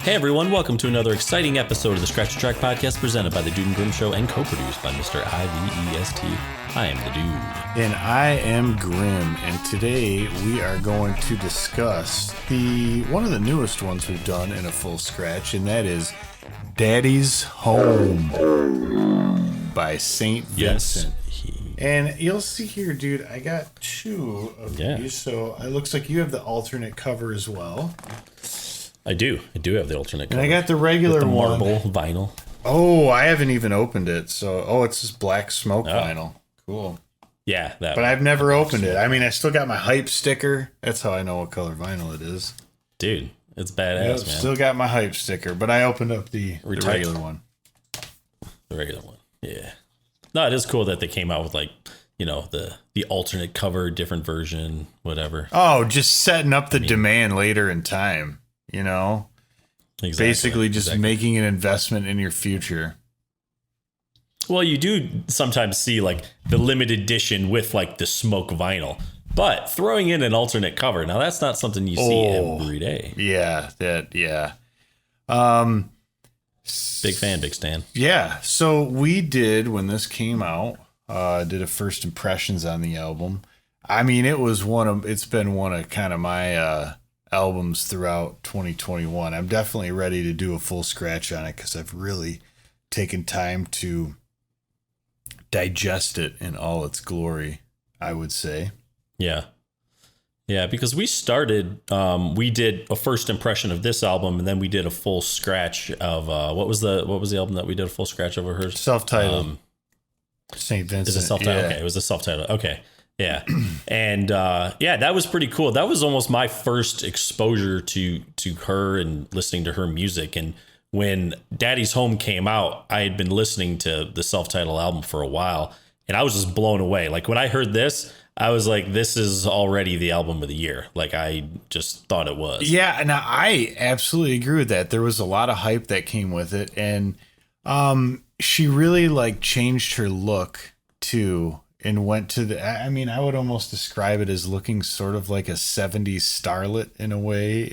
Hey everyone, welcome to another exciting episode of the Scratch Track podcast presented by the Dude and Grim Show and co-produced by Mr. IVEST. I am the Dude. And I am Grim, and today we are going to discuss one of the newest ones we've done in a full scratch, and that is Daddy's Home by St. Vincent. And you'll see here, dude, I got two of these, so it looks like you have the alternate cover as well. I do have the alternate cover. And I got the regular with the one. marble vinyl. Oh, I haven't even opened it. So, it's this black smoke vinyl. Cool. Yeah, but I've never opened it. I mean, I still got my hype sticker. That's how I know what color vinyl it is. Dude, it's badass, man. Still got my hype sticker, but I opened up the regular one. The regular one, yeah. No, it is cool that they came out with the alternate cover, different version, whatever. Oh, just setting up the demand later in time. Basically just making an investment in your future. Well, you do sometimes see like the limited edition with like the smoke vinyl, but throwing in an alternate cover. Now that's not something you see every day. Yeah. Big fan, big stan. Yeah. So we did, when this came out, did a first impressions on the album. I mean, it's been one of kind of my, albums throughout 2021. I'm definitely ready to do a full scratch on it because I've really taken time to digest it in all its glory, I would say. Yeah, because we started, we did a first impression of this album, and then we did a full scratch of what was the album that we did a full scratch over? Hers, self-titled. St. Vincent. Is it self-titled? Yeah. Okay, it was a self-titled. Okay. Yeah. And that was pretty cool. That was almost my first exposure to her and listening to her music. And when Daddy's Home came out, I had been listening to the self-titled album for a while, and I was just blown away. Like when I heard this, I was like, this is already the album of the year. Like I just thought it was. Yeah, and I absolutely agree with that. There was a lot of hype that came with it, and she really like changed her look too. And went to I mean, I would almost describe it as looking sort of like a 70s starlet in a way.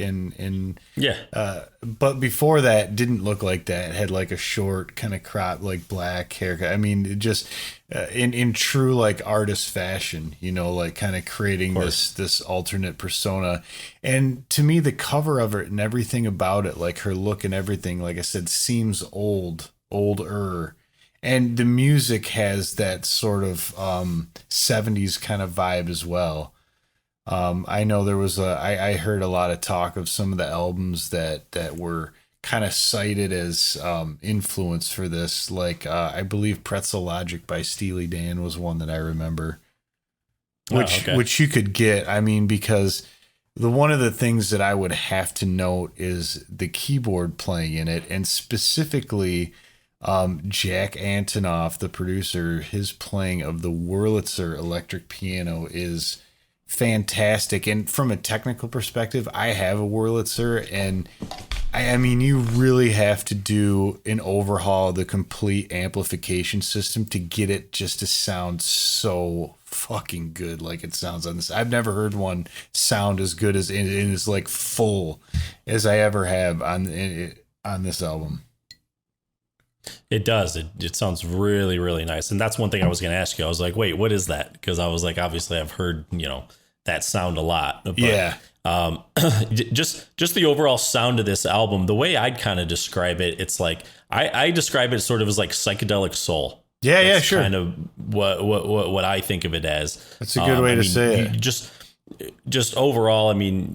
But before that, didn't look like that. It had like a short kind of crop, like black haircut. I mean, it just in true like artist fashion, like kind of creating this alternate persona. And to me, the cover of it and everything about it, like her look and everything, like I said, seems older. And the music has that sort of 70s kind of vibe as well. I know there was I heard a lot of talk of some of the albums that were kind of cited as influence for this. Like I believe Pretzel Logic by Steely Dan was one that I remember, which you could get. I mean, because one of the things that I would have to note is the keyboard playing in it, and specifically Jack Antonoff, the producer, his playing of the Wurlitzer electric piano is fantastic. And from a technical perspective, I have a Wurlitzer, and I mean, you really have to do an overhaul of the complete amplification system to get it just to sound so fucking good like it sounds on this. I've never heard one sound as good as and as like full as I ever have on this album. It does. It sounds really, really nice. And that's one thing I was going to ask you. I was like, wait, what is that? Because I was like, obviously I've heard, that sound a lot. But, yeah. Just the overall sound of this album, the way I'd kind of describe it, it's like, I describe it sort of as like psychedelic soul. Yeah, sure. Kind of what I think of it as. That's a good way to say it. Just overall, I mean,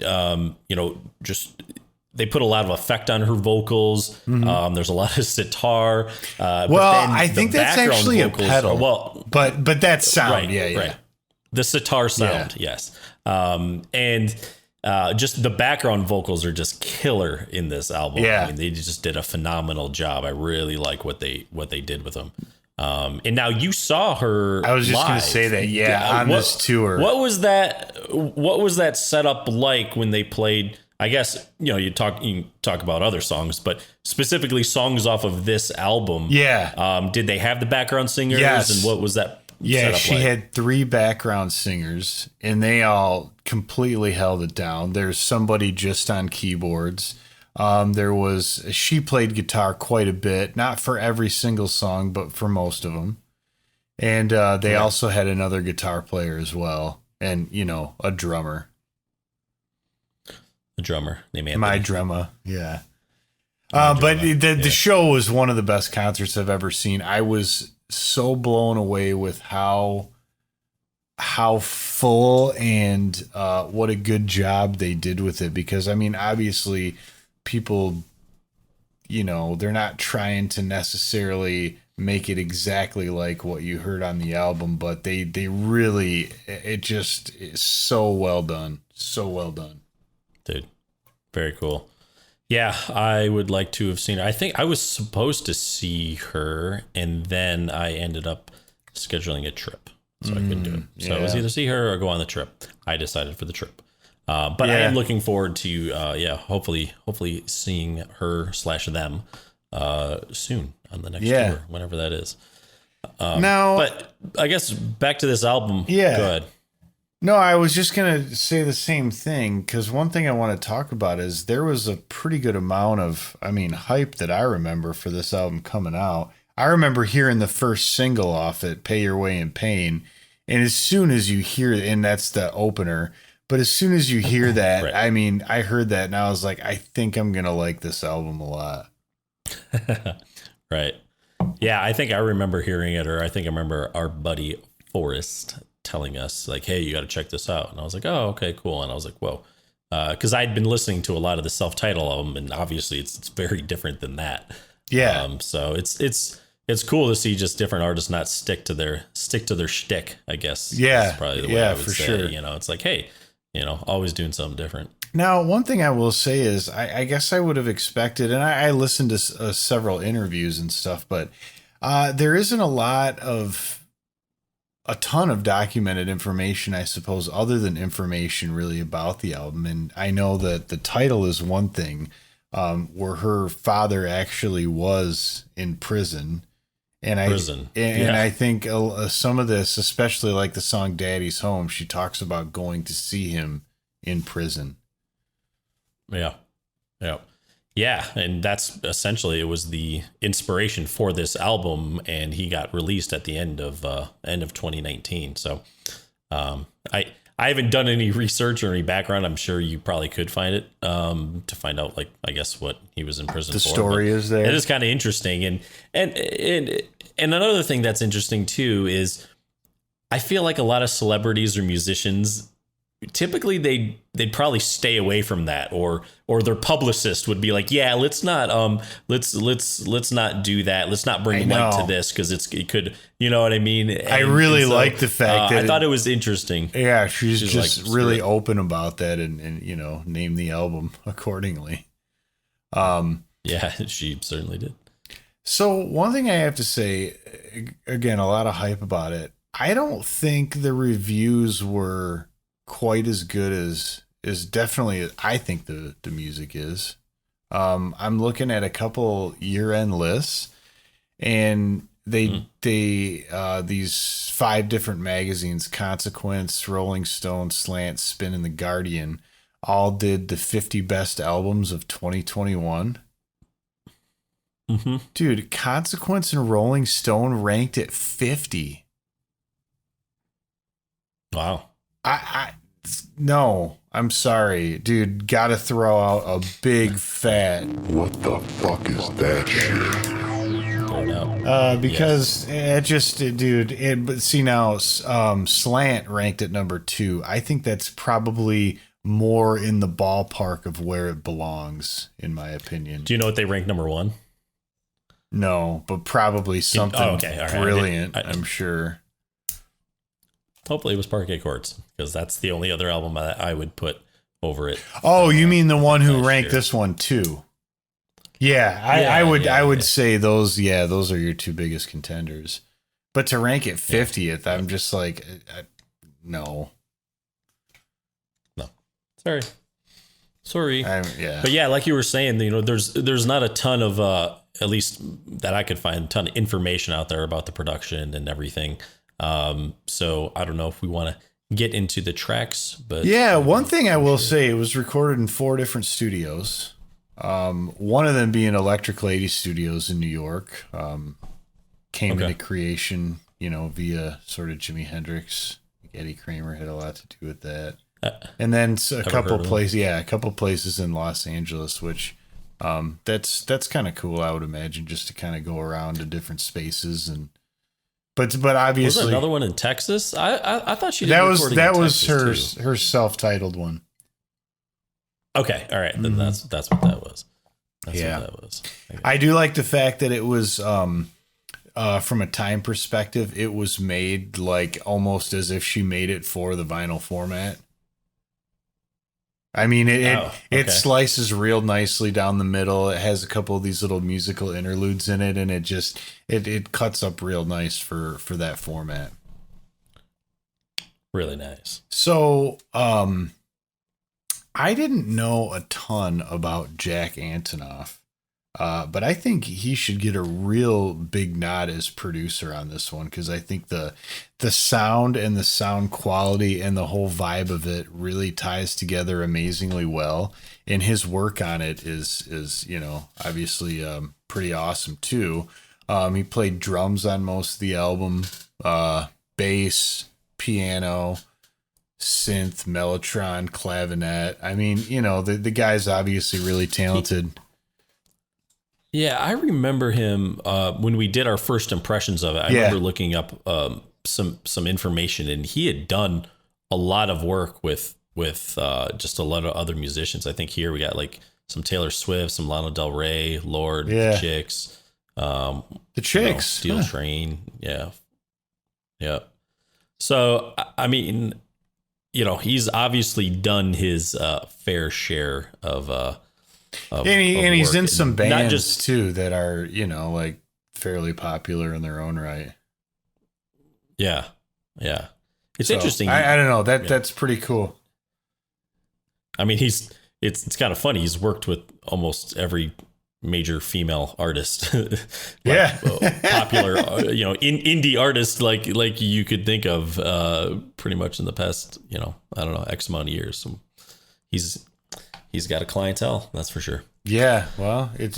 they put a lot of effect on her vocals. Mm-hmm. There's a lot of sitar. I think that's actually vocals, a pedal. But that sound, right. The sitar sound, yes. And just the background vocals are just killer in this album. Yeah. I mean, they just did a phenomenal job. I really like what they did with them. And now you saw her. I was just going to say that, on this tour. What was that setup like when they played? I guess, you can talk about other songs, but specifically songs off of this album. Yeah. Did they have the background singers? Yes. And what was that? Yeah, she had 3 background singers, and they all completely held it down. There's somebody just on keyboards. She played guitar quite a bit, not for every single song, but for most of them. And they also had another guitar player as well, and a drummer. The drummer named Anthony. My drummer, yeah. But the show was one of the best concerts I've ever seen. I was so blown away with how full and what a good job they did with it. Because I mean, obviously, people, they're not trying to necessarily make it exactly like what you heard on the album, but they really, it just is so well done, dude. Very cool. Yeah, I would like to have seen her. I think I was supposed to see her, and then I ended up scheduling a trip, so I couldn't do it. So it was either see her or go on the trip. I decided for the trip. But I am looking forward to, hopefully seeing her / them soon on the next tour, whenever that is. But I guess back to this album. Yeah. Go ahead. No, I was just going to say the same thing, because one thing I want to talk about is there was a pretty good amount of, hype that I remember for this album coming out. I remember hearing the first single off it, Pay Your Way in Pain. And as soon as you hear it, and that's the opener, but as soon as you hear that, right. I heard that and I was like, I think I'm going to like this album a lot. Right. Yeah, I think I remember hearing it, or I think I remember our buddy Forrest telling us like, hey, you got to check this out. And I was like, oh, okay, cool. And I was like, whoa. Because I'd been listening to a lot of the self-titled album, and obviously it's very different than that. Yeah. So it's cool to see just different artists not stick to their shtick, I guess. Yeah. That's probably the way I would for say. Sure. It's like, hey, always doing something different. Now, one thing I will say is I guess I would have expected, and I listened to several interviews and stuff, but there isn't a ton of documented information, I suppose, other than information really about the album. And I know that the title is one thing, where her father actually was in prison. And I think some of this, especially like the song Daddy's Home, she talks about going to see him in prison. Yeah. Yeah. Yeah. And that's essentially, it was the inspiration for this album, and he got released at the end of 2019. So I haven't done any research or any background. I'm sure you probably could find it to find out, like, I guess what he was in prison for. The story is there. It is kind of interesting. And another thing that's interesting too is I feel like a lot of celebrities or musicians, typically they'd probably stay away from that, or their publicist would be like, yeah, let's not do that. Let's not bring light to this, because it could, you know what I mean? I really like the fact that I thought it was interesting. Yeah, she's just like, really open about that, and name the album accordingly. Yeah, she certainly did. So one thing I have to say, again, a lot of hype about it. I don't think the reviews were quite as good as definitely I think the music is. I'm looking at a couple year-end lists, and these 5 different magazines, Consequence, Rolling Stone, Slant, Spin, and The Guardian, all did the 50 best albums of 2021. Mm-hmm. Dude, Consequence and Rolling Stone ranked at 50. Wow. No, I'm sorry, dude. Gotta throw out a big fat. What the fuck is that shit? Because it just, dude. But see now, Slant ranked at number 2. I think that's probably more in the ballpark of where it belongs, in my opinion. Do you know what they ranked number 1? No, but probably something brilliant. I'm sure. Hopefully it was Parquet Courts, because that's the only other album that I would put over it. Oh, you mean the one who ranked this one too? Yeah, I would say those. Yeah, those are your 2 biggest contenders. But to rank it 50th, I'm just like, no. Sorry. Yeah. But yeah, like you were saying, there's not a ton of at least that I could find, a ton of information out there about the production and everything. So I don't know if we want to get into the tracks, but yeah, one thing I will say, it was recorded in 4 different studios. One of them being Electric Lady Studios in New York. Came into creation, via sort of Jimi Hendrix. Eddie Kramer had a lot to do with that. And then a couple places in Los Angeles, which that's kind of cool, I would imagine, just to kind of go around to different spaces. And but obviously, was there another one in Texas? I thought she did that was her self-titled one. Okay, all right, then that's what that was. What that was. I do like the fact that it was from a time perspective, it was made like almost as if she made it for the vinyl format. I mean, it slices real nicely down the middle. It has a couple of these little musical interludes in it, and it cuts up real nice for that format. Really nice. So, I didn't know a ton about Jack Antonoff. But I think he should get a real big nod as producer on this one, because I think the sound and the sound quality and the whole vibe of it really ties together amazingly well. And his work on it is obviously pretty awesome too. He played drums on most of the album, bass, piano, synth, mellotron, clavinet. I mean, the guy's obviously really talented. Yeah, I remember him when we did our first impressions of it. I remember looking up some information, and he had done a lot of work with just a lot of other musicians. I think here we got like some Taylor Swift, some Lana Del Rey, Lorde, the Chicks, Steel Train, yeah. So I mean, he's obviously done his fair share of and he's in some bands too that are, like fairly popular in their own right. Yeah. It's interesting. I don't know. That's pretty cool. I mean, it's kind of funny. He's worked with almost every major female artist. Popular, indie artist like you could think of pretty much in the past, I don't know, X amount of years. So he's got a clientele, that's for sure. Yeah, well, it's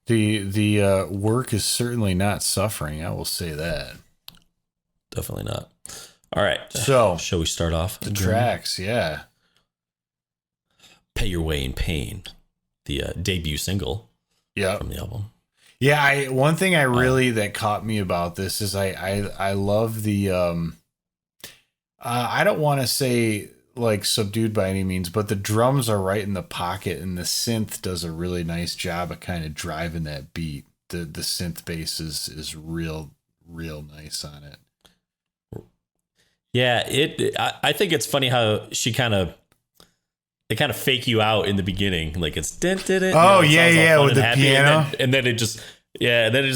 the work is certainly not suffering. I will say that. Definitely not. All right. So, shall we start off the tracks? Yeah. Pay Your Way in Pain, the debut single from the album. Yeah, one thing I really that caught me about this is I love the I don't want to say like subdued by any means, but the drums are right in the pocket, and the synth does a really nice job of kind of driving that beat. The synth bass is real nice on it. Yeah, I think it's funny how they kind of fake you out in the beginning, like it's with the piano, and then it just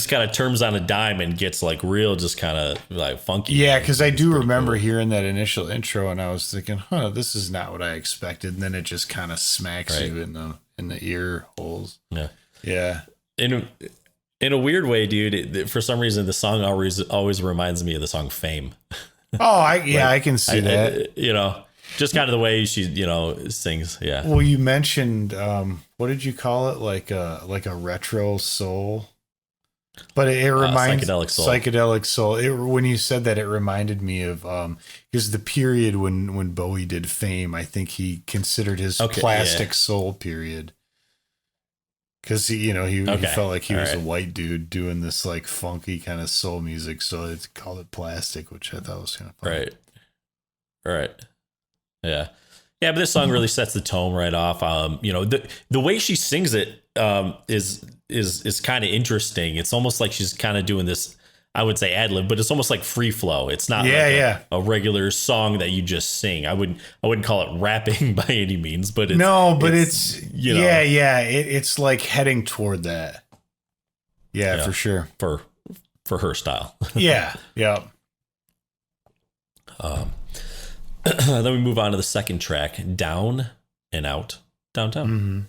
kind of turns on a dime and gets like real, just kind of like funky. Yeah, because I do remember hearing that initial intro, and I was thinking, this is not what I expected. And then it just kind of smacks you in the ear holes. Yeah. In a weird way, dude. For some reason, the song always reminds me of the song "Fame." Oh, I can see that. Just kind of the way she sings. Yeah. Well, you mentioned what did you call it? Like a retro soul. But it reminds psychedelic soul. When you said that, it reminded me of because the period when Bowie did Fame, I think he considered his plastic soul period, because he felt like he was a white dude doing this like funky kind of soul music, so it's called it plastic, which I thought was kind of fun. Right. Yeah. But this song really sets the tone right off. The way she sings it is kind of interesting. It's almost like she's kind of doing this, I would say ad lib, but it's almost like free flow. It's not a regular song that you just sing. I wouldn't call it rapping by any means, but it's like heading toward that. Yeah, for sure. For her style. Yeah. Then we move on to the second track, Down and Out Downtown.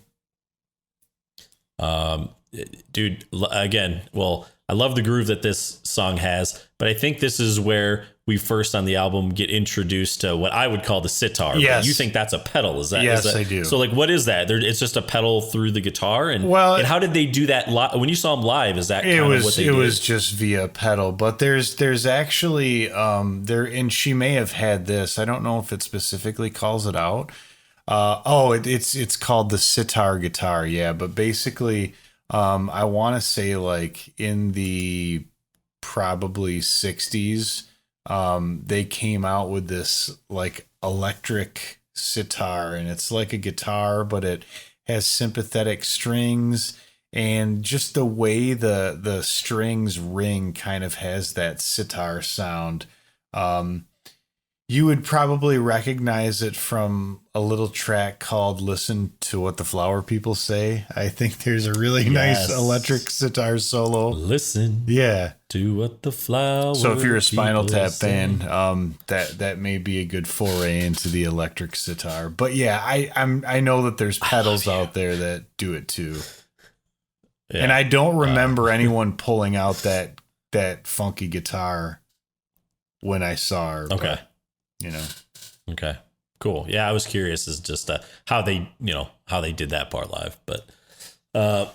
Dude, again, well, I love the groove that this song has, but I think this is where we first on the album get introduced to what I would call the sitar. Yes. But you think that's a pedal? Is that? Yes, is that, I do. So like, what is that? It's just a pedal through the guitar, and how did they do that when you saw them live? Is that kind of what they did? It was just via pedal, but there's actually there, and she may have had this. I don't know if it specifically calls it out. It's called the sitar guitar, yeah. But basically, I want to say like in the probably 60s, they came out with this like electric sitar, and it's like a guitar, but it has sympathetic strings, and just the way the strings ring kind of has that sitar sound. You would probably recognize it from a little track called Listen to What the Flower People Say. I think there's a really nice electric sitar solo. Listen to what the flower. So if you're a Spinal Tap fan, that may be a good foray into the electric sitar. But yeah, I know that there's pedals out there that do it too. Yeah. And I don't remember anyone pulling out that funky guitar when I saw her. Okay. But, you know. Okay. Cool. Yeah, I was curious as just how they did that part live. But let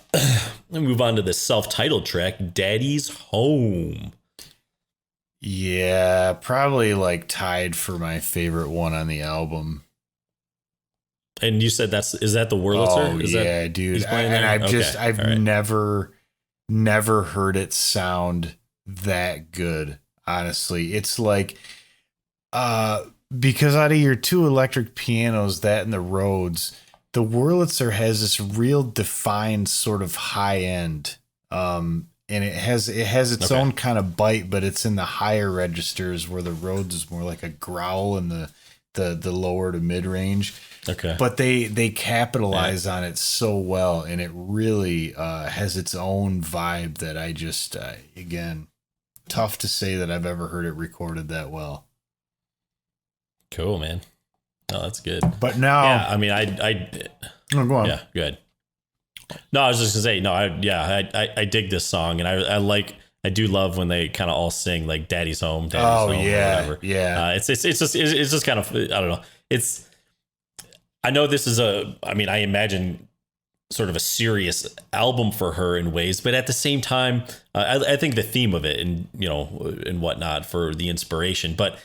me move on to the self-titled track, Daddy's Home. Yeah, probably like tied for my favorite one on the album. And you said is that the Wurlitzer? Yeah, dude. I've never heard it sound that good. Honestly, it's like, because out of your two electric pianos, that and the Rhodes, the Wurlitzer has this real defined sort of high end, and it has its own kind of bite, but it's in the higher registers, where the Rhodes is more like a growl in the lower to mid range. Okay, but they capitalize on it so well, and it really has its own vibe that I just again, tough to say that I've ever heard it recorded that well. Cool, man. Oh, that's good. But now, yeah, I mean, go on. Yeah, good. No, I was just gonna say, no, I dig this song, and I do love when they kind of all sing like "Daddy's Home." Daddy's home, yeah, or whatever. Yeah. It's just kind of, I don't know. I know this is I imagine sort of a serious album for her in ways, but at the same time, I think the theme of it and and whatnot for the inspiration, but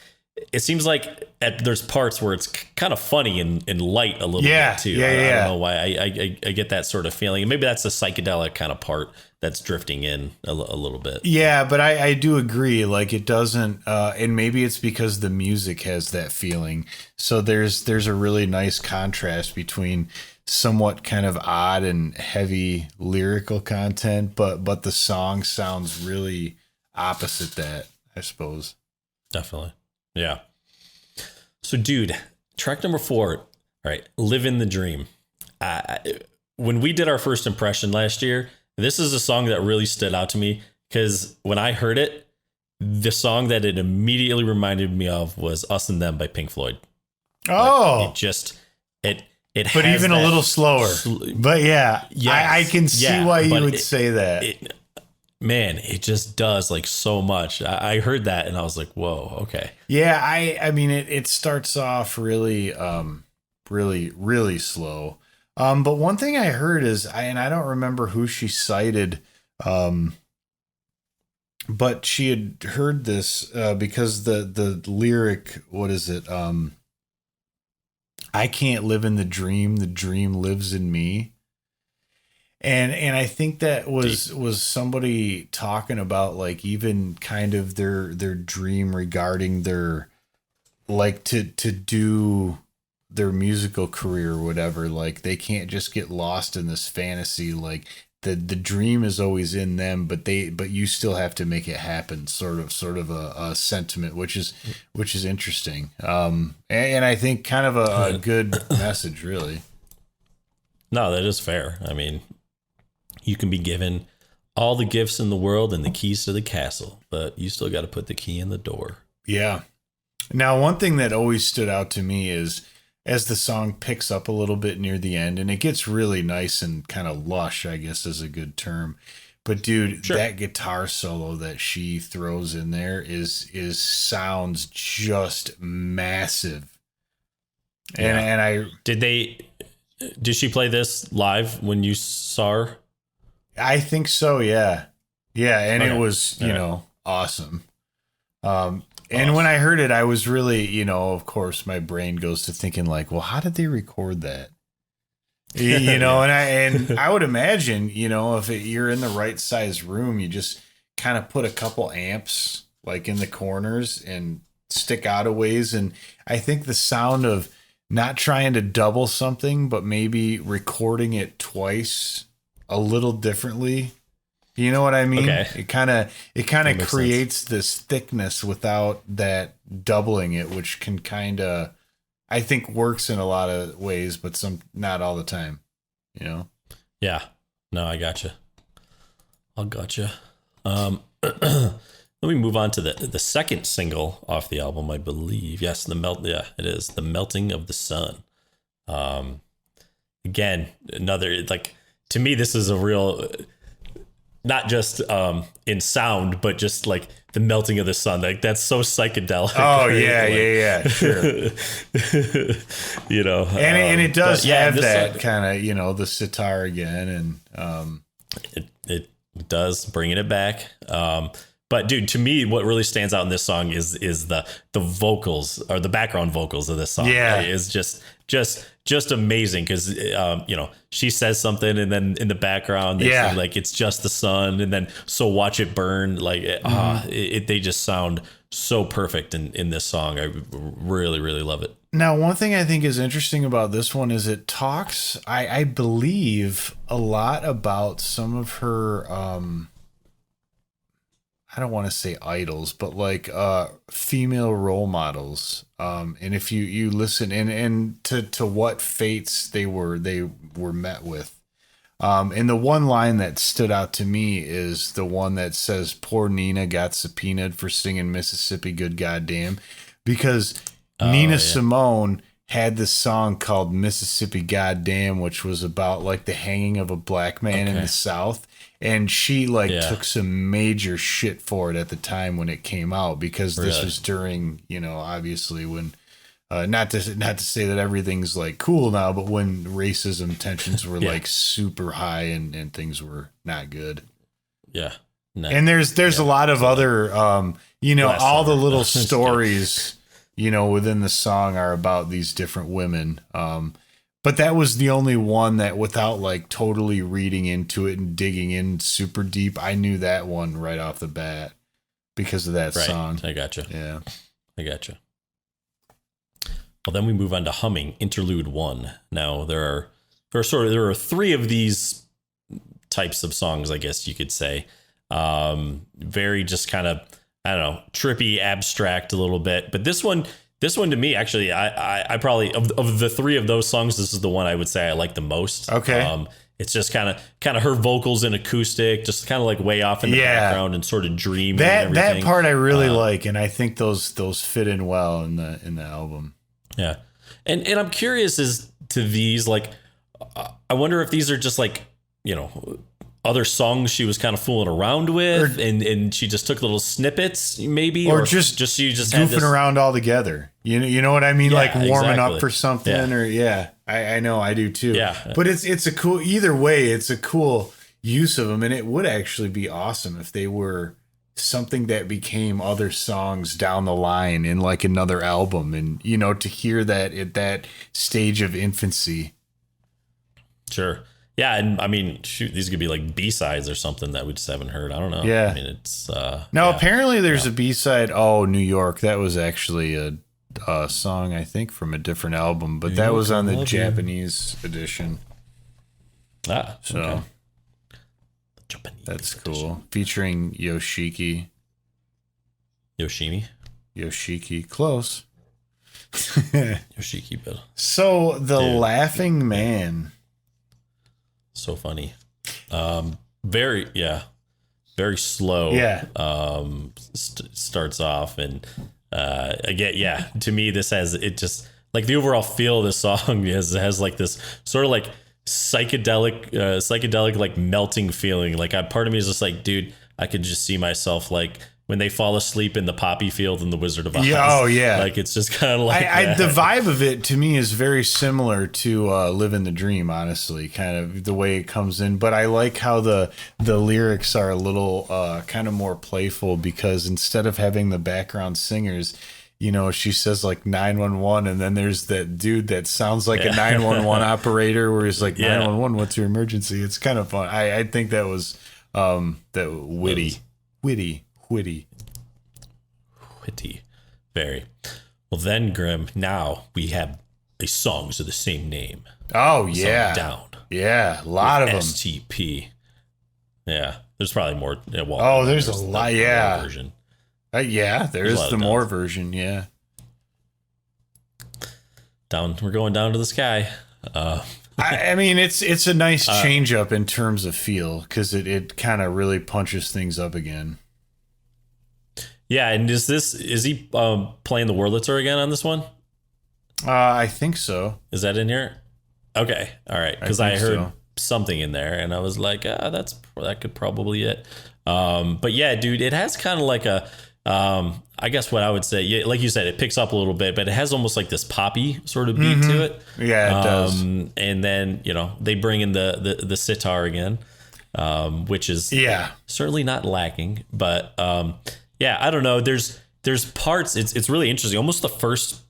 it seems like there's parts where it's kind of funny and light a little bit too. I don't know why I get that sort of feeling. And maybe that's the psychedelic kind of part that's drifting in a little bit. Yeah, but I do agree. Like it doesn't, and maybe it's because the music has that feeling. So there's a really nice contrast between somewhat kind of odd and heavy lyrical content, but the song sounds really opposite that, I suppose. Definitely. Yeah. So, dude, track number 4. All right. Livin' the Dream. When we did our first impression last year, this is a song that really stood out to me because when I heard it, the song that it immediately reminded me of was Us and Them by Pink Floyd. Oh, it but even a little slower. But yeah, I can see why you would say that. Man, it just does like so much. I heard that and I was like, whoa, okay. Yeah, I mean, it starts off really, really slow. But one thing I heard is, and I don't remember who she cited, but she had heard this because the lyric, what is it? I can't live in the dream lives in me. And I think that was somebody talking about like even kind of their dream regarding their like to do their musical career or whatever. Like they can't just get lost in this fantasy. Like the dream is always in them, but you still have to make it happen. Sort of a sentiment, which is interesting. And I think kind of a good message, really. No, that is fair. I mean, you can be given all the gifts in the world and the keys to the castle, but you still got to put the key in the door. Yeah. Now, one thing that always stood out to me is as the song picks up a little bit near the end, and it gets really nice and kind of lush, I guess is a good term. But dude, Sure. that guitar solo that she throws in there is sounds just massive. Yeah. And I Did she play this live when you saw her? I think so, yeah. Yeah, and Okay. it was, All right. awesome. And when I heard it, I was really, of course, my brain goes to thinking like, well, how did they record that? And I would imagine, if you're in the right size room, you just kind of put a couple amps like in the corners and stick out a ways. And I think the sound of not trying to double something, but maybe recording it twice a little differently. You know what I mean? Okay. It kind of makes creates this thickness without that doubling it, which can kind of, I think, works in a lot of ways, but not all the time. Yeah. No, I gotcha. Let me move on to the second single off the album, I believe. Yes, it is The Melting of the Sun. Again, another, like, to me, this is a real, not just in sound, but just like the melting of the sun. Like, that's so psychedelic. Oh, right? yeah, sure. And it does have that kind of, the sitar again. And it does, bringing it back. But dude, to me, what really stands out in this song is the vocals, or the background vocals of this song. Yeah. Right? Is just amazing, because she says something, and then in the background they say, like, it's just the sun, and then so watch it burn. Like they just sound so perfect in this song. I really, really love it. Now, one thing I think is interesting about this one is it talks, I believe, a lot about some of her I don't want to say idols, but like female role models. And if you listen and to what fates they were met with. And the one line that stood out to me is the one that says, "Poor Nina got subpoenaed for singing Mississippi Good Goddamn," because Nina Simone had this song called Mississippi Goddamn, which was about like the hanging of a black man in the South. And she took some major shit for it at the time when it came out, because this was during, obviously when, not to say that everything's like cool now, but when racism tensions were like super high and things were not good. Yeah. No. And there's a lot of other, all the little stories, within the song are about these different women. But that was the only one that, without like totally reading into it and digging in super deep, I knew that one right off the bat because of that song. I gotcha. Yeah. I gotcha. Well, then we move on to Humming, Interlude 1. Now, there are three of these types of songs, I guess you could say. Very just kind of, I don't know, trippy, abstract a little bit. But this one to me, actually, I probably, of the three of those songs, this is the one I would say I like the most. Okay. It's just kind of her vocals and acoustic, just kind of like way off in the background and sort of dreamy. That part I really like, and I think those fit in well in the album. Yeah, and I'm curious as to these, like, I wonder if these are just like, other songs she was kind of fooling around with, and she just took little snippets, maybe, or just she just goofing around all together. You know what I mean? Yeah, like warming exactly. up for something, I know, I do too. Yeah, but it's a cool, either way, it's a cool use of them, and it would actually be awesome if they were something that became other songs down the line in like another album, and to hear that at that stage of infancy. Sure. Yeah, and I mean, shoot, these could be like B-sides or something that we just haven't heard. I don't know. Yeah. I mean, it's apparently there's a B-side. Oh, New York. That was actually a song, I think, from a different album, but that was on the Japanese edition. So okay. Japanese That's edition. cool. Featuring Yoshiki. Yoshimi. Close. Yoshiki, but So the Laughing Man. So funny. Very slow. Yeah. Starts off, and again, to me, this has, it just like the overall feel of the song has like this sort of like psychedelic like melting feeling. Like part of me is just like, dude, I could just see myself like when they fall asleep in the poppy field in the Wizard of Oz. Oh yeah, like it's just kind of like the vibe of it to me is very similar to Living the Dream, honestly, kind of the way it comes in. But I like how the lyrics are a little kind of more playful, because instead of having the background singers, you know, she says like 911, and then there's that dude that sounds like a 911 operator where he's like, 911, what's your emergency? It's kind of fun. I think that was witty. Very well. Then, Grim, now we have a songs of the same name. Oh yeah, Down. Yeah, a lot of them. STP. Yeah, there's probably more. There's a lot. Yeah, version. There's the more version. Yeah. Down. We're going down to the sky. I mean, it's a nice change up in terms of feel, because it kind of really punches things up again. Yeah, and is he playing the Wurlitzer again on this one? I think so. Is that in here? Okay, all right. Because I heard something in there, and I was like, that could probably it. But yeah, dude, it has kind of like a, I guess what I would say, yeah, like you said, it picks up a little bit, but it has almost like this poppy sort of beat to it. Yeah, it does. And then, you know, they bring in the sitar again, which is certainly not lacking, but yeah, I don't know. There's parts. It's really interesting. Almost the first,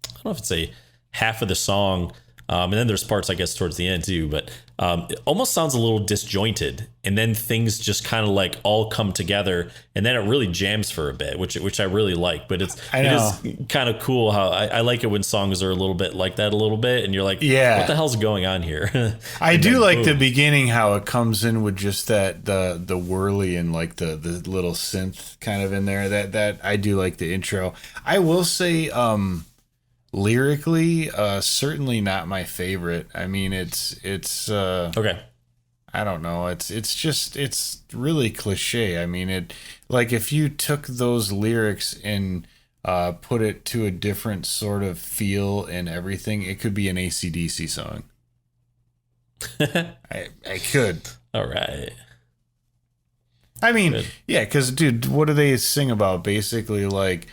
I don't know if it's a half of the song, and then there's parts I guess towards the end too. But it almost sounds a little disjointed, and then things just kind of like all come together, and then it really jams for a bit, which I really like. But it is kind of cool how I like it when songs are a little bit like that a little bit, and you're like, what the hell's going on here? I do like the beginning, how it comes in with just that the whirly and like the little synth kind of in there. That I do like the intro. I will say, lyrically, certainly not my favorite. I mean, it's okay. I don't know. It's really cliche. I mean, it, like, if you took those lyrics and put it to a different sort of feel and everything, it could be an AC/DC song. I could. All right. I mean, yeah, because, dude, what do they sing about? Basically, like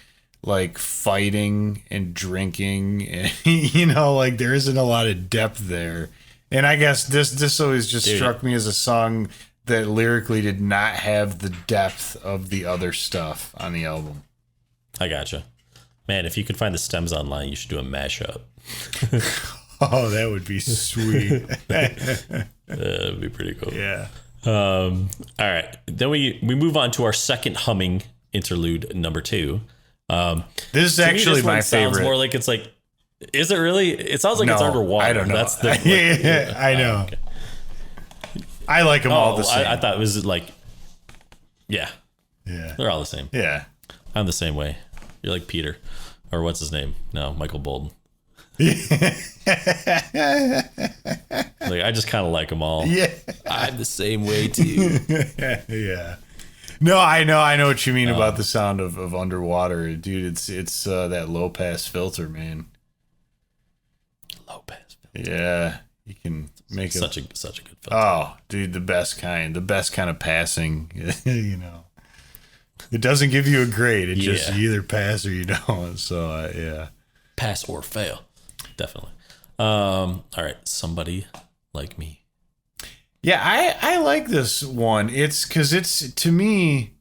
fighting and drinking, and, you know, like, there isn't a lot of depth there. And I guess this always just struck me as a song that lyrically did not have the depth of the other stuff on the album. I gotcha. Man, if you could find the stems online, you should do a mashup. Oh, that would be sweet. That would be pretty cool. Yeah. All right. Then we move on to our second humming interlude, number 2. This is actually my favorite. Sounds more like it's like, is it really? It sounds like it's underwater. I don't know. That's the, like, I know. Okay. I like them all the same. I thought it was like, yeah, they're all the same. Yeah, I'm the same way. You're like Peter, or what's his name? No, Michael Bolton. Like, I just kind of like them all. Yeah, I'm the same way too. Yeah. No, I know what you mean about the sound of underwater, dude. It's that low pass filter, man. Low pass filter. Yeah, you can make such a good filter. Oh, dude, the best kind of passing. You know, it doesn't give you a grade. It just, you either pass or you don't. So yeah, pass or fail, definitely. All right, Somebody Like Me. Yeah, I like this one. It's because it's, to me,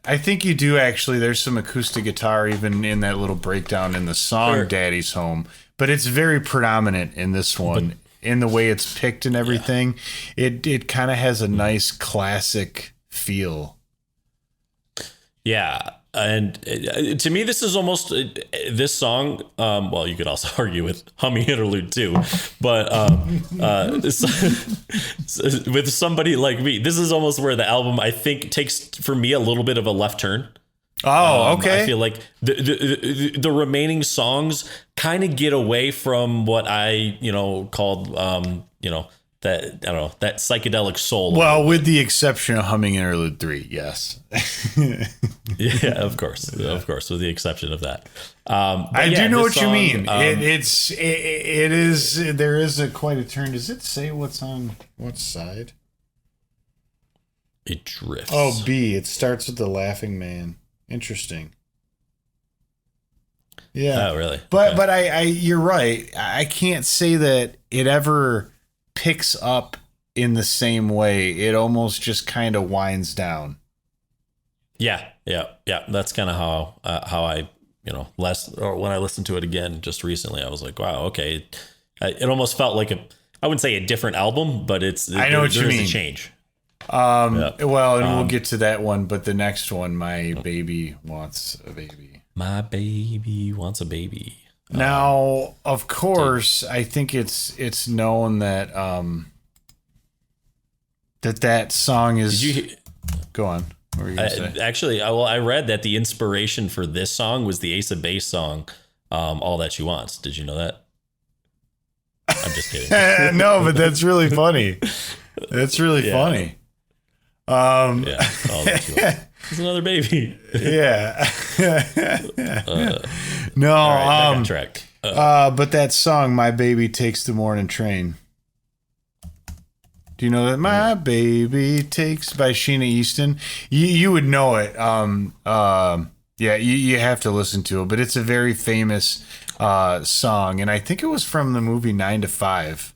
I think you do actually. There's some acoustic guitar even in that little breakdown in the song Daddy's Home, but it's very predominant in this one. In the way it's picked and everything, it kind of has a nice classic feel. Yeah. And to me, this is almost this song. Well, you could also argue with Humming Interlude too, but with Somebody Like Me, this is almost where the album, I think, takes for me a little bit of a left turn. Oh, okay. I feel like the remaining songs kind of get away from what I called I don't know, that psychedelic soul. Well, with the exception of Humming Interlude 3, yes. Yeah, of course, with the exception of that. I do know what you mean. There is quite a turn. Does it say what's on what side? It drifts. Oh, B. It starts with the Laughing Man. Interesting. Yeah. Oh, really? But you're right. I can't say that it ever picks up in the same way. It almost just kind of winds down. Yeah. That's kind of how I, when I listened to it again just recently, I was like, wow, okay. It almost felt like I wouldn't say a different album, but I know what you mean. A change. Well, and we'll get to that one, but the next one, My Baby Wants a Baby. My Baby Wants a Baby. Now, of course, I think it's known that that song is. Did you go on? What were you gonna say? Actually, I read that the inspiration for this song was the Ace of Base song, "All That She Wants." Did you know that? I'm just kidding. No, but that's really funny. That's really funny. All That She Wants. It's another baby. Yeah. No. Right, back on track. But that song, "My Baby Takes the Morning Train." Do you know that? My Baby Takes by Sheena Easton. You would know it. Yeah, you have to listen to it, but it's a very famous song, and I think it was from the movie 9 to 5.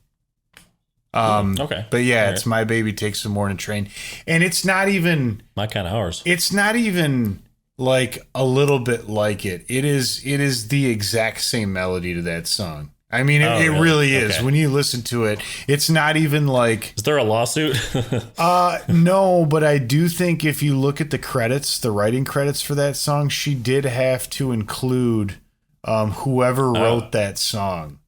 Okay. But yeah, it's "My Baby Takes the Morning Train," and it's not even my kind of hours. It's not even like a little bit like it. It is the exact same melody to that song. I mean, it really is. Okay. When you listen to it, it's not even like... Is there a lawsuit? No, but I do think if you look at the credits, the writing credits for that song, she did have to include whoever wrote that song.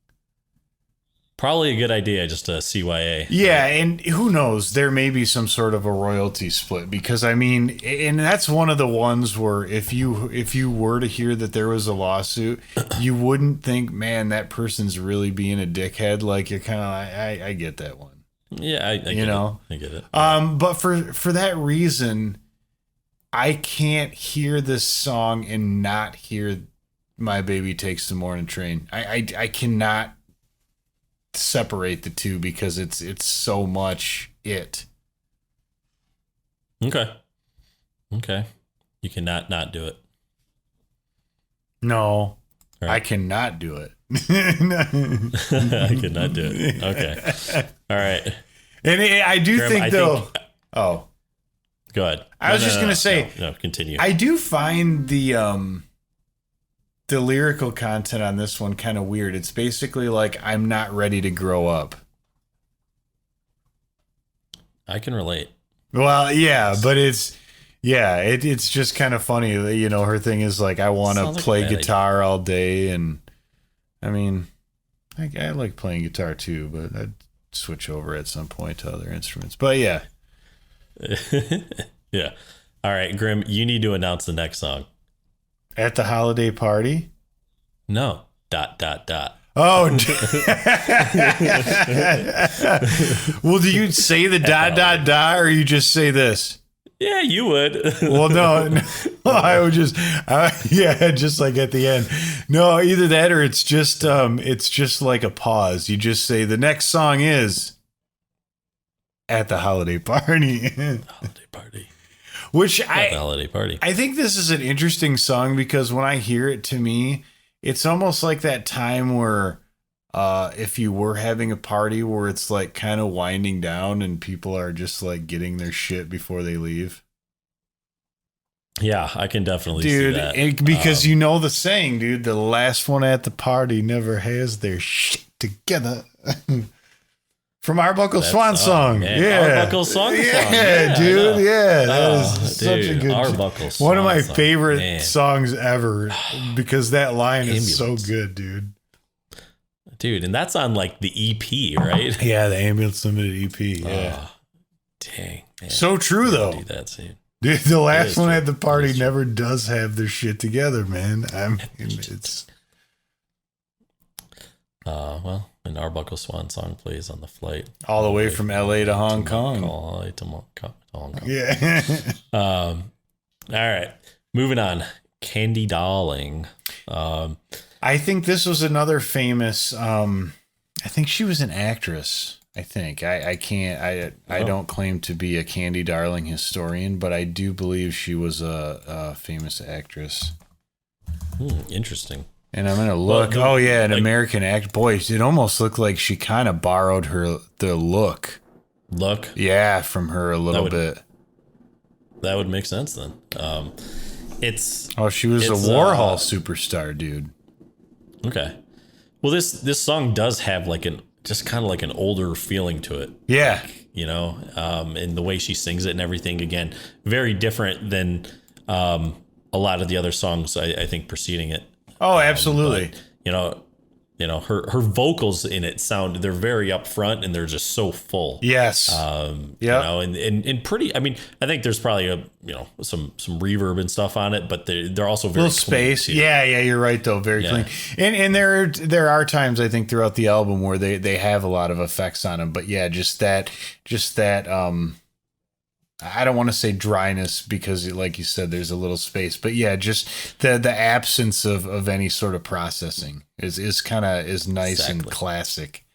Probably a good idea, just a CYA. Yeah, and who knows? There may be some sort of a royalty split, because I mean, and that's one of the ones where if you were to hear that there was a lawsuit, you wouldn't think, man, that person's really being a dickhead. Like, you're kind of like, I get that one. Yeah, I get it. But for that reason, I can't hear this song and not hear "My Baby Takes the Morning Train." I cannot separate the two because it's so much it. Okay. You cannot not do it. No, right. I cannot do it. I cannot do it. Okay. All right. And I do Graham, think though. Oh, go ahead. I was just going to say. No, continue. I do find the lyrical content on this one kind of weird. It's basically like, I'm not ready to grow up. I can relate. Well, yeah, but it's just kind of funny. You know, her thing is like, I want to play guitar all day. And I mean, I like playing guitar too, but I'd switch over at some point to other instruments. But yeah. Yeah. All right, Grim, you need to announce the next song. At the holiday party? No. ... Oh. Well, do you say the ... or you just say this? Yeah, you would. Well, no, I would just, just like at the end. No, either that or it's just like a pause. You just say the next song is "At the Holiday Party." Holiday party. Which the holiday party. I think this is an interesting song because when I hear it, to me, it's almost like that time where if you were having a party where it's like kind of winding down and people are just like getting their shit before they leave. Yeah, I can definitely see that. Because you know the saying, dude, the last one at the party never has their shit together. From Arbuckle Swan Song. Yeah. Arbuckle Swan Song. Yeah, dude. Yeah. That is such a good Arbuckle Swan one of my song. favorite songs ever because that line is so good, dude. Dude, and that's on like the EP, right? Yeah, the Ambulance Limited EP. Yeah. Oh, dang. Man. So true, though. Do that scene. Dude, the last one at the party never does have their shit together, man. I mean, it's... Well, an Arbuckle Swan song plays on the flight. All the way from LA to Hong Kong. All the way to Hong Kong. Yeah. All right. Moving on. Candy Darling. I think this was another famous, I think she was an actress. I think I don't claim to be a Candy Darling historian, but I do believe she was a famous actress. Interesting. And I'm gonna look. Well, an American act. Boy, it almost looked like she kind of borrowed the look. Look. Yeah, from her a little bit. That would make sense then. She was a Warhol superstar, dude. Okay. Well, this song does have like just kind of like an older feeling to it. Yeah. You know, and the way she sings it and everything, again, very different than a lot of the other songs I think preceding it. Oh, absolutely. But, you know, her vocals in it they're very upfront and they're just so full. Yes. You know, and pretty, I mean, I think there's probably some reverb and stuff on it, but they're also very little space. Too. Yeah, you're right though. Very clean. And there are times I think throughout the album where they have a lot of effects on them, but yeah, just that I don't want to say dryness because like you said, there's a little space, but yeah, just the absence of any sort of processing is nice and classic.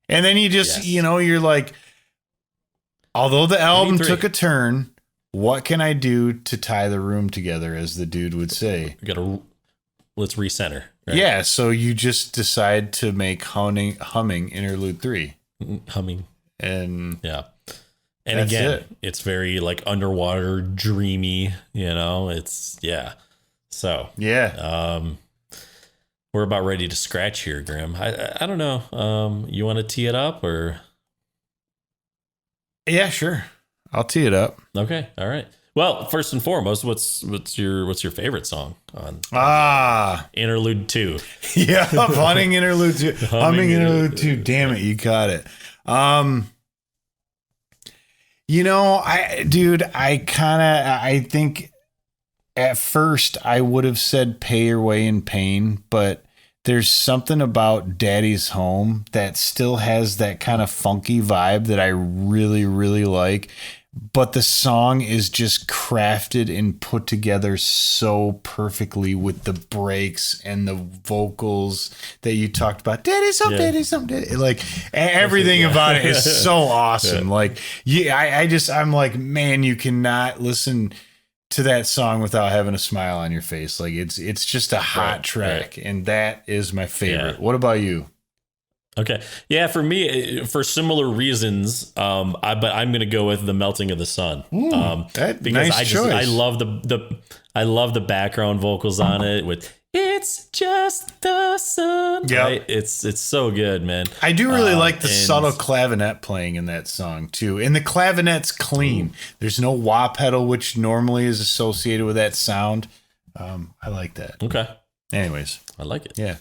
And then you just, you're like, although the album took a turn, what can I do to tie the room together, as the dude would say? Let's recenter. Right? Yeah. So you just decide to make humming Interlude 3. Humming. And yeah. And again, it's very like underwater, dreamy, it's So yeah. We're about ready to scratch here, Graham. I don't know. You want to tee it up or? Yeah, sure. I'll tee it up. Okay. All right. Well, first and foremost, what's your favorite song on Interlude 2? Yeah, Humming Interlude 2. Humming Interlude 2. Damn it, you got it. I think at first I would have said Pay Your Way in Pain, but there's something about Daddy's Home that still has that kind of funky vibe that I really, really like. But the song is just crafted and put together so perfectly with the breaks and the vocals that you talked about. Daddy's Home, Daddy's Home, Daddy. Like everything about it is so awesome. Yeah. Like, I'm like, man, you cannot listen to that song without having a smile on your face. Like it's just a hot track, and that is my favorite. Yeah. What about you? Okay. Yeah, for me, for similar reasons, but I'm going to go with The Melting of the Sun. Because nice choice. I love the background vocals on it with "It's Just the Sun." Yeah, right? It's so good, man. I do really like the subtle clavinet playing in that song too, and the clavinet's clean. There's no wah pedal, which normally is associated with that sound. I like that. Okay. Anyways, I like it. Yeah,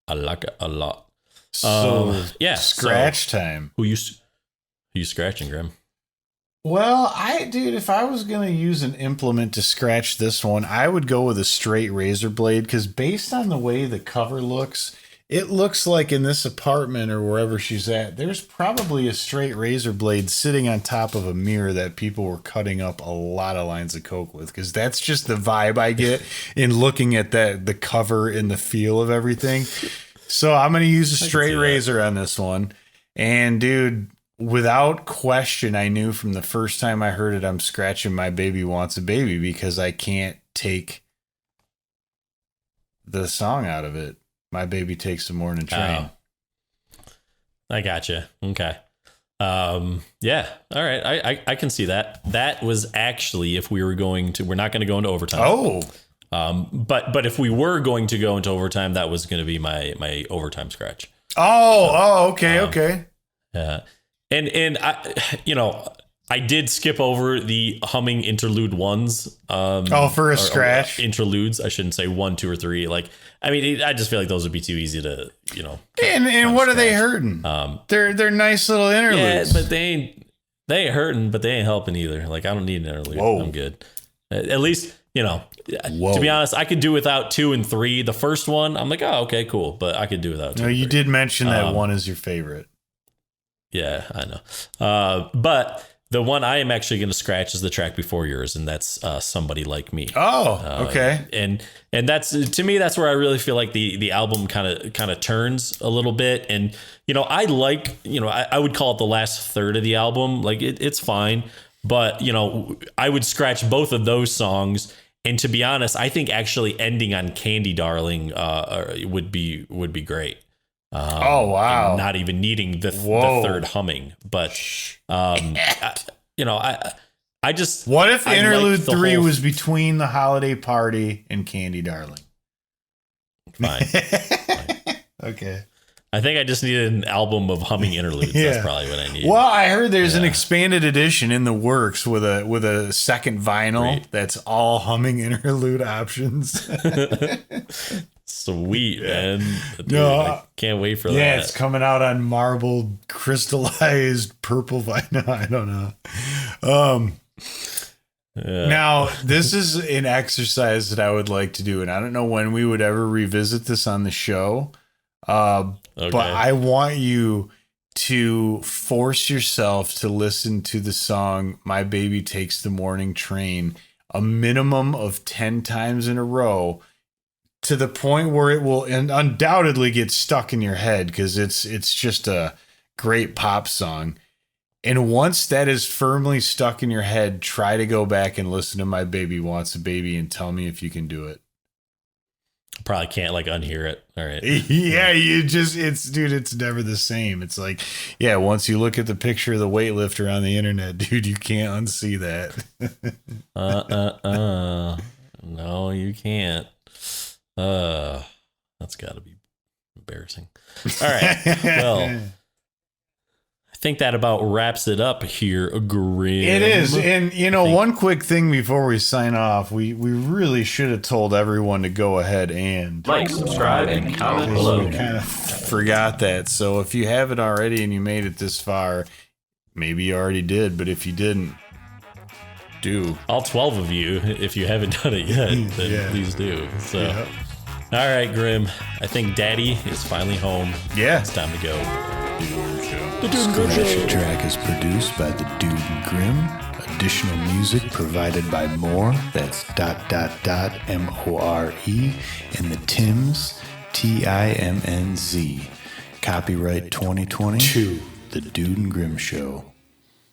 I like it a lot. So scratch time. Who you scratching, Graham? Well, if I was going to use an implement to scratch this one, I would go with a straight razor blade, because based on the way the cover looks, it looks like in this apartment or wherever she's at, there's probably a straight razor blade sitting on top of a mirror that people were cutting up a lot of lines of coke with, because that's just the vibe I get in looking at the cover and the feel of everything. So I'm going to use a straight razor on this one. And dude, without question, I knew from the first time I heard it, I'm scratching My Baby Wants a Baby, because I can't take the song out of it. My Baby Takes the Morning Train. I gotcha. Okay. Yeah. All right. I can see that. That was actually, if we were we're not going to go into overtime. Oh, but if we were going to go into overtime, that was going to be my overtime scratch. Okay. Yeah. And I did skip over the humming interlude ones. For a scratch. Interludes. I shouldn't say 1, 2, or 3. Like, I mean, I just feel like those would be too easy to, And what are they hurting? They're nice little interludes. Yeah, but they ain't hurting, but they ain't helping either. Like, I don't need an interlude. Whoa. I'm good. At least you know, Whoa. to be honest, I could do without 2 and 3. The first one, I'm like, oh, okay, cool. But I could do without 2 No, and you 3. did mention that one is your favorite. Yeah, I know. But the one I am actually going to scratch is the track before yours, and that's Somebody Like Me. Oh, okay. And that's, to me, that's where I really feel like the album kind of turns a little bit. And, you know, I like, you know, I would call it the last third of the album. Like it's fine. But, you know, I would scratch both of those songs. And to be honest, I think actually ending on Candy Darling would be great. Oh, wow. And not even needing the third humming. But, you know, I just... What if Interlude 3 whole... was between The Holiday Party and Candy Darling? Fine. Okay. I think I just needed an album of humming interludes. Yeah. That's probably what I need. Well, I heard there's an expanded edition in the works with a second vinyl that's all humming interlude options. Sweet, man. Dude, No, I can't wait for that. Yeah, it's coming out on marbled, crystallized purple vinyl. I don't know. Now, this is an exercise that I would like to do, and I don't know when we would ever revisit this on the show. But I want you to force yourself to listen to the song My Baby Takes the Morning Train a minimum of 10 times in a row, to the point where it will undoubtedly get stuck in your head, because it's just a great pop song. And once that is firmly stuck in your head, try to go back and listen to My Baby Wants a Baby and tell me if you can do it. Probably can't like unhear it. All right. Yeah, it's never the same. It's like, yeah, once you look at the picture of the weightlifter on the internet, dude, you can't unsee that. No, you can't. That's gotta be embarrassing. All right. Well, I think that about wraps it up here, Grim. It is. And, you know, one quick thing before we sign off, we really should have told everyone to go ahead and like, subscribe, and comment below. We kind of forgot that. So if you haven't already and you made it this far, maybe you already did. But if you didn't, do. All 12 of you, if you haven't done it yet, then please do. So, all right, Grim. I think Daddy is finally home. Yeah. It's time to go. The Scratch Track is produced by the Dude and Grim. Additional music provided by More. That's ... MORE. And the Tims, TIMNZ. Copyright 2020. The Dude and Grim Show.